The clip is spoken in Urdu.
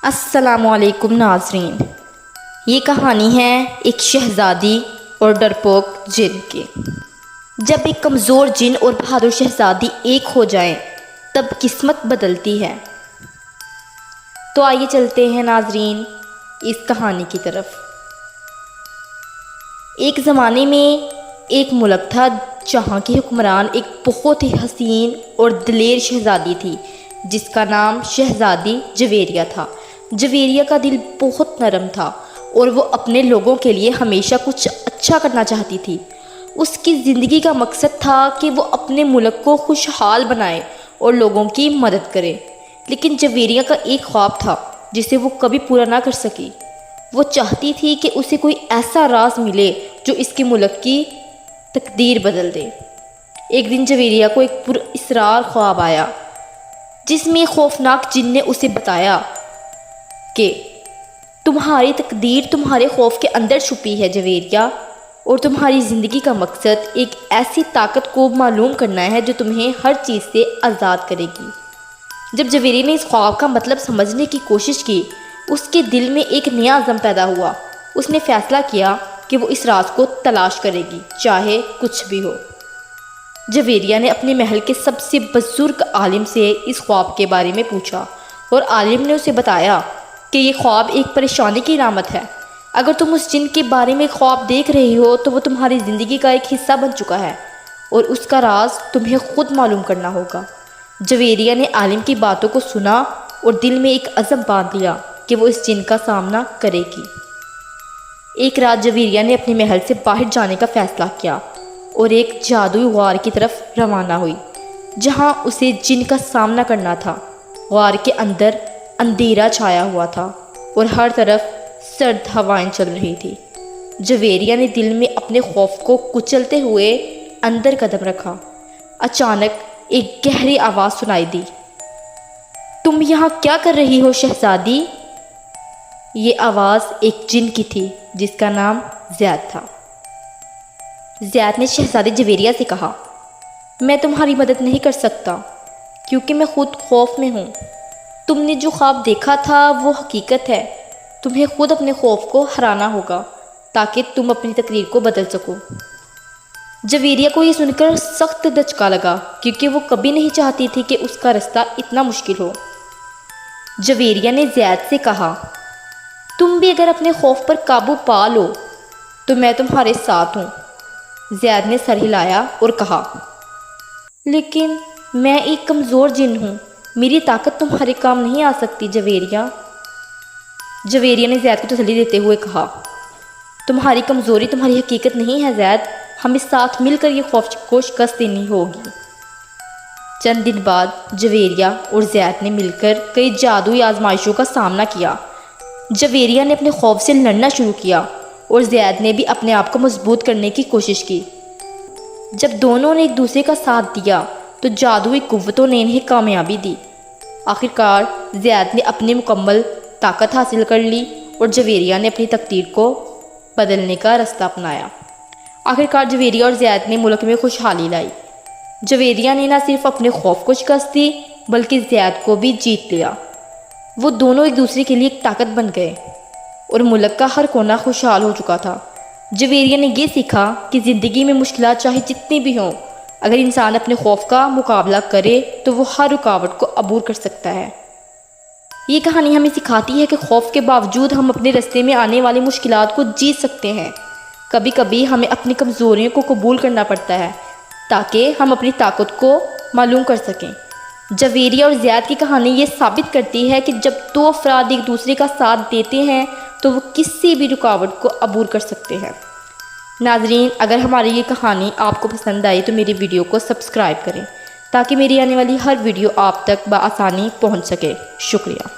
السلام علیکم ناظرین، یہ کہانی ہے ایک شہزادی اور ڈرپوک جن کی۔ جب ایک کمزور جن اور بہادر شہزادی ایک ہو جائیں تب قسمت بدلتی ہے۔ تو آئیے چلتے ہیں ناظرین اس کہانی کی طرف۔ ایک زمانے میں ایک ملک تھا جہاں کی حکمران ایک بہت ہی حسین اور دلیر شہزادی تھی جس کا نام شہزادی جویریہ تھا۔ جویریہ کا دل بہت نرم تھا اور وہ اپنے لوگوں کے لیے ہمیشہ کچھ اچھا کرنا چاہتی تھی۔ اس کی زندگی کا مقصد تھا کہ وہ اپنے ملک کو خوشحال بنائے اور لوگوں کی مدد کرے۔ لیکن جویریہ کا ایک خواب تھا جسے وہ کبھی پورا نہ کر سکی۔ وہ چاہتی تھی کہ اسے کوئی ایسا راز ملے جو اس کے ملک کی تقدیر بدل دے۔ ایک دن جویریہ کو ایک پراسرار خواب آیا جس میں خوفناک جن نے اسے بتایا کہ تمہاری تقدیر تمہارے خوف کے اندر چھپی ہے جویریہ، اور تمہاری زندگی کا مقصد ایک ایسی طاقت کو معلوم کرنا ہے جو تمہیں ہر چیز سے آزاد کرے گی۔ جب جویریہ نے اس خواب کا مطلب سمجھنے کی کوشش کی، اس کے دل میں ایک نیا عزم پیدا ہوا۔ اس نے فیصلہ کیا کہ وہ اس راز کو تلاش کرے گی، چاہے کچھ بھی ہو۔ جویریہ نے اپنے محل کے سب سے بزرگ عالم سے اس خواب کے بارے میں پوچھا، اور عالم نے اسے بتایا کہ یہ خواب ایک پریشانی کی علامت ہے۔ اگر تم اس جن کے بارے میں خواب دیکھ رہی ہو تو وہ تمہاری زندگی کا ایک حصہ بن چکا ہے اور اس کا راز تمہیں خود معلوم کرنا ہوگا۔ جویریہ نے عالم کی باتوں کو سنا اور دل میں ایک عزم باندھ لیا کہ وہ اس جن کا سامنا کرے گی۔ ایک رات جویریہ نے اپنے محل سے باہر جانے کا فیصلہ کیا اور ایک جادوئی غار کی طرف روانہ ہوئی جہاں اسے جن کا سامنا کرنا تھا۔ غار کے اندر اندھیرا چھایا ہوا تھا اور ہر طرف سرد ہوائیں چل رہی تھی۔ جویریہ نے دل میں اپنے خوف کو کچلتے ہوئے اندر قدم رکھا۔ اچانک ایک گہری آواز سنائی دی، تم یہاں کیا کر رہی ہو شہزادی؟ یہ آواز ایک جن کی تھی جس کا نام زید تھا۔ زید نے شہزادی جویریہ سے کہا، میں تمہاری مدد نہیں کر سکتا کیونکہ میں خود خوف میں ہوں۔ تم نے جو خواب دیکھا تھا وہ حقیقت ہے۔ تمہیں خود اپنے خوف کو ہرانا ہوگا تاکہ تم اپنی تقدیر کو بدل سکو۔ جویریہ کو یہ سن کر سخت دھچکا لگا کیونکہ وہ کبھی نہیں چاہتی تھی کہ اس کا رستہ اتنا مشکل ہو۔ جویریہ نے زید سے کہا، تم بھی اگر اپنے خوف پر قابو پا لو تو میں تمہارے ساتھ ہوں۔ زید نے سر ہلایا اور کہا، لیکن میں ایک کمزور جن ہوں، میری طاقت تمہارے کام نہیں آ سکتی جویریہ۔ جویریہ نے زید کو تسلی دیتے ہوئے کہا، تمہاری کمزوری تمہاری حقیقت نہیں ہے زید، ہمیں ساتھ مل کر یہ خوف کو شکست دینی ہوگی۔ چند دن بعد جویریہ اور زید نے مل کر کئی جادوئی آزمائشوں کا سامنا کیا۔ جویریہ نے اپنے خوف سے لڑنا شروع کیا اور زید نے بھی اپنے آپ کو مضبوط کرنے کی کوشش کی۔ جب دونوں نے ایک دوسرے کا ساتھ دیا تو جادوئی قوتوں نے انہیں کامیابی دی۔ آخرکار زید نے اپنی مکمل طاقت حاصل کر لی اور جویریہ نے اپنی تقدیر کو بدلنے کا رستہ اپنایا۔ آخرکار جویریہ اور زید نے ملک میں خوشحالی لائی۔ جویریہ نے نہ صرف اپنے خوف کو شکست دی بلکہ زید کو بھی جیت لیا۔ وہ دونوں ایک دوسرے کے لیے ایک طاقت بن گئے اور ملک کا ہر کونا خوشحال ہو چکا تھا۔ جویریہ نے یہ سیکھا کہ زندگی میں مشکلات چاہے جتنی بھی ہوں، اگر انسان اپنے خوف کا مقابلہ کرے تو وہ ہر رکاوٹ کو عبور کر سکتا ہے۔ یہ کہانی ہمیں سکھاتی ہے کہ خوف کے باوجود ہم اپنے راستے میں آنے والی مشکلات کو جیت سکتے ہیں۔ کبھی کبھی ہمیں اپنی کمزوریوں کو قبول کرنا پڑتا ہے تاکہ ہم اپنی طاقت کو معلوم کر سکیں۔ جویریہ اور زید کی کہانی یہ ثابت کرتی ہے کہ جب دو افراد ایک دوسرے کا ساتھ دیتے ہیں تو وہ کسی بھی رکاوٹ کو عبور کر سکتے ہیں۔ ناظرین، اگر ہماری یہ کہانی آپ کو پسند آئی تو میری ویڈیو کو سبسکرائب کریں تاکہ میری آنے والی ہر ویڈیو آپ تک بآسانی پہنچ سکے۔ شکریہ۔